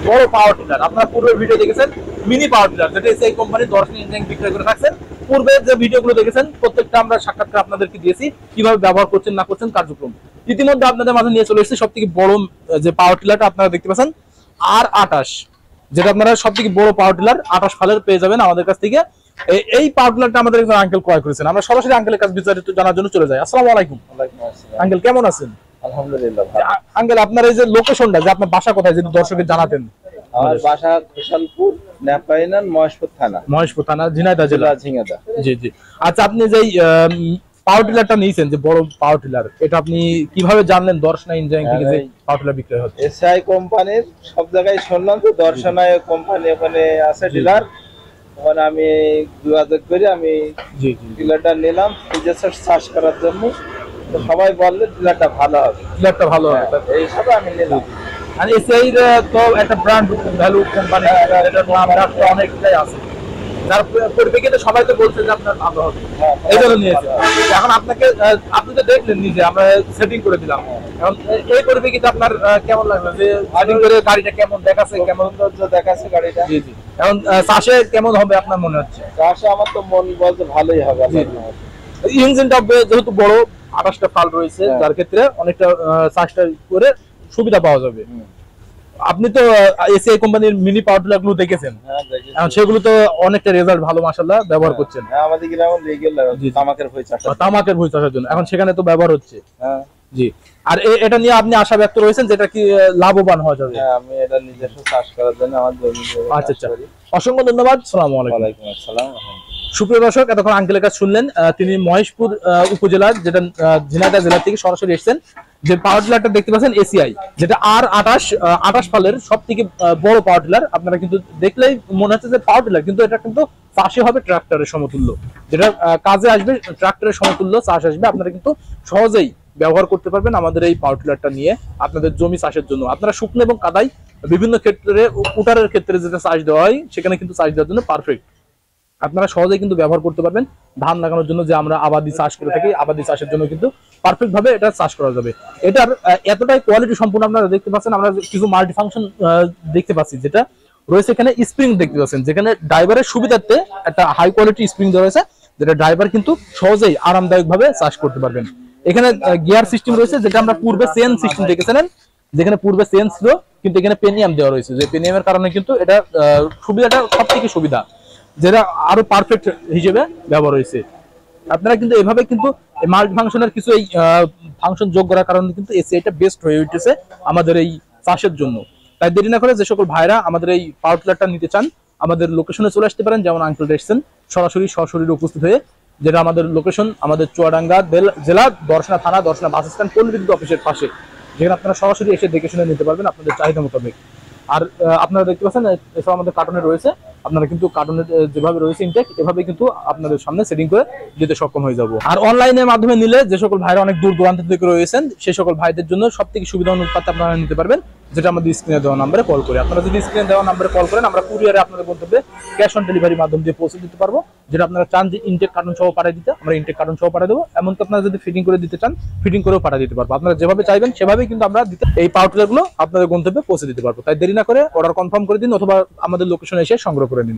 বড় power tiller. আপনারা পূর্বের ভিডিও দেখেছেন মিনি পাওয়ার টিলার, যেটা এসআই কোম্পানি দর্শন ইঞ্জিনিয়ারিং বিক্রয় করে থাকছেন। পূর্বে যে ভিডিওগুলো দেখেছেন প্রত্যেকটা আমরা সাক্ষাৎকার আপনাদেরকে দিয়েছি, কিভাবে ব্যবহার করছেন না করছেন কার্যক্রম। ইতিমধ্যে আপনাদের মাঝে নিয়ে চলে এসেছি সব থেকে বড় যে পাওয়ার টিলারটা আপনারা দেখতে পাচ্ছেন R28, যেটা আপনারা সব থেকে বড় পাওয়ার টিলার 28 ফালের পেয়ে যাবেন আমাদের কাছ থেকে। এই পাওয়ার টিলারটা আমাদের একজন আঙ্কেল ক্রয় করেছেন। আমরা সরাসরি আঙ্কেলের কাছে বিস্তারিত জানার জন্য চলে যাই। আসসালামু আলাইকুম। আঙ্কেল কেমন আছেন? আলহামদুলিল্লাহ। আঙ্কেল আপনার এই যে লোকেশনটা, যে আপনার বাসা কোথায় যদি দর্শকদের জানাতেন। আমার বাসা খোসালপুর, ন্যাপাইনান, মহেশপুর থানা। মহেশপুর থানা, ঝিনাইদহ জেলা। ঝিনাইদহ। জি জি। আচ্ছা, আপনি যে পাওয়ার টিলারটা নিয়েছেন, যে বড় পাওয়ার টিলার, এটা আপনি কিভাবে জানলেন দর্শনা ইঞ্জিনিয়ারিং থেকে যে পাওয়ার টিলার বিক্রয় হচ্ছে? এসআই কোম্পানির সব জায়গায় শুনলাম তো দর্শনায় কোম্পানি ওখানে আছে ডিলার, ওখানে আমি যোগাযোগ করে আমি জি জি। ডিলারটা নিলাম নিজস্ব চাষ করার জন্য। তো সবাই বললে ডিলারটা ভালো হবে, টিলারটা ভালো হবে। এই হিসাবে আমি নিলাম। আর এসআই তো একটা ব্র্যান্ড ভ্যালু কোম্পানি, এটার নাম রাখতে অনেকটাই আছে, যার পরিপ্রেক্ষিতে সবাই তো বলছে যে আপনার ভালো হবে, এই জন্য নিয়েছে। এখন আপনাকে, আপনি তো দেখলেন নিজে, আমরা সেটিং করে দিলাম। এখন এই পরিপ্রেক্ষিতে আপনার কেমন লাগলো যে সেটিং করে গাড়িটা কেমন দেখাচ্ছে, কেমন সৌন্দর্য দেখাচ্ছে গাড়িটা। জি জি। এখন চাষে কেমন হবে আপনার মনে হচ্ছে? চাষে আমার তো মন বলতে ভালোই হবে। ইঞ্জিনটা যেহেতু বড় 28টা ফাল রয়েছে, যার ক্ষেত্রে অনেকটা চাষটা করে সুবিধা পাওয়া যাবে। আপনি তো এসআই কোম্পানির মিনি পাওয়ার টিলার গুলো দেখেছেন, এখন সেগুলো তো অনেকটা রেজাল্ট ভালো মাশাআল্লাহ ব্যবহার করছেন। আমাদের গ্রামে লিগ্যাল তামাকের ভুঁই চাষ, তামাকের ভুঁই চাষের জন্য এখন সেখানে তো ব্যবহার হচ্ছে। হ্যাঁ জি। আর এটা নিয়ে আপনি আশা ব্যক্ত রয়েছেন যেটা কি লাভবান হওয়া যাবে? হ্যাঁ, আমি এটা নিজস্ব চাষ করার জন্য আমার জমি। আচ্ছা আচ্ছা, অসংখ্য ধন্যবাদ। আসসালামু আলাইকুম। ওয়ালাইকুম আসসালাম। সুপ্রিয় দর্শক, এতক্ষণ আঙ্কেলের কাছে শুনলেন, তিনি মহেশপুর উপজেলার, যেটা ঝিনাইদহ জেলা থেকে সরাসরি এসেছেন। যে পাওয়ার টিলারটা দেখতে পাচ্ছেন এসিআই, যেটা R28 ফালের সব থেকে বড় পাওয়ার টিলার। আপনারা কিন্তু দেখলেই মনে হচ্ছে যে পাওয়ার টিলার, কিন্তু এটা কিন্তু চাষে হবে ট্রাক্টরের সমতুল্য, যেটা কাজে আসবে ট্রাক্টরের সমতুল্য চাষ আসবে। আপনারা কিন্তু সহজেই ব্যবহার করতে পারবেন আমাদের এই পাওয়ার টিলারটা নিয়ে আপনাদের জমি চাষের জন্য। আপনারা শুকনো এবং কাদাই বিভিন্ন ক্ষেত্রে, উটারের ক্ষেত্রে যেটা চাষ দেওয়া হয় সেখানে কিন্তু চাষ দেওয়ার জন্য পারফেক্ট। আপনারা সহজেই কিন্তু ব্যবহার করতে পারবেন। ধান লাগানোর জন্য যে আমরা আবাদি চাষ করে থাকি, আবাদি চাষের জন্য কিন্তু পারফেক্ট ভাবে এটা চাষ করা যাবে। এটার এতটাই কোয়ালিটি সম্পূর্ণ আপনারা দেখতে পাচ্ছেন। আমরা কিছু মাল্টি ফাংশন দেখতে পাচ্ছি, যেটা রয়েছে এখানে স্প্রিং দেখতে পাচ্ছেন, যেখানে ড্রাইভারের সুবিধার্থে একটা হাই কোয়ালিটি স্প্রিং দেওয়া হয়েছে, যেটা ড্রাইভার কিন্তু সহজেই আরামদায়ক ভাবে চাষ করতে পারবেন। এখানে গিয়ার সিস্টেম রয়েছে, যেটা আমরা পূর্বে চেন সিস্টেম দেখেছিলেন, যেখানে পূর্বে চেন ছিল, কিন্তু এখানে পেনিয়াম দেওয়া রয়েছে। যে পেনিয়ামের কারণে কিন্তু এটা সুবিধাটা সব থেকে সুবিধা, যেটা আরো পারফেক্ট হিসেবে ব্যবহার হয়েছে। আপনারা কিন্তু এভাবে কিন্তু মাল্টি ফাংশনের কিছু এই ফাংশন যোগ করার কারণে কিন্তু এসিআইটা বেস্ট হয়ে উঠেছে আমাদের এই চাষের জন্য। তাই দেরি না করে যে সকল ভাইরা আমাদের এই পাওয়ার টিলারটা নিতে চান, আমাদের লোকেশনে চলে আসতে পারেন। যেমন আঙ্কেল এসেছেন সরাসরি সশরীরে উপস্থিত হয়ে, যেটা আমাদের লোকেশন আমাদের চুয়াডাঙ্গা জেলা, দর্শনা থানা, দর্শনা বাস স্ট্যান্ড, পল্লী বিদ্যুৎ অফিসের পাশে, যেখানে আপনারা সরাসরি এসে দেখে শুনে নিতে পারবেন আপনাদের চাহিদা মোতাবেক। আর আপনারা দেখতে পাচ্ছেন এসব আমাদের কার্টুনে রয়েছে, আপনারা কিন্তু কার্টুনের যেভাবে রয়েছে ইনটেক, এভাবে কিন্তু আপনাদের সামনে সেটিং করে দিতে সক্ষম হয়ে যাব। আর অনলাইনের মাধ্যমে নিলে যে সকল ভাইরা অনেক দূর দূরান্ত থেকে রয়েছেন, সেই সকল ভাইদের জন্য সব থেকে সুবিধা অনুপাতে আপনারা নিতে পারবেন, যেটা আমাদের স্ক্রিনে দেওয়া নাম্বারে কল করে। আপনারা যদি স্ক্রিনে দেওয়া নাম্বারে কল করেন, আমরা কুরিয়ারে আপনাদের গন্তব্যে ক্যাশ অন ডেলিভারি মাধ্যম দিয়ে পৌঁছে দিতে পারবো। যেটা আপনারা চান যে ইনটেক কার্টুন সহ পাঠিয়ে দিতে, আমরা ইনটেক কার্টুন সহ পাঠিয়ে দেবো। এমনকি আপনারা যদি ফিটিং করে দিতে চান, ফিটিং করেও পাঠিয়ে দিতে পারবো। আপনারা যেভাবে চাইবেন সেভাবেই কিন্তু আমরা এই পাওয়ার টিলার গুলো আপনাদের গন্তব্যে পৌঁছে দিতে পারবো। তাই দেরি না করে অর্ডার কনফার্ম করে দিন, অথবা আমাদের লোকেশনে এসে সংগ্রহ করে নিন।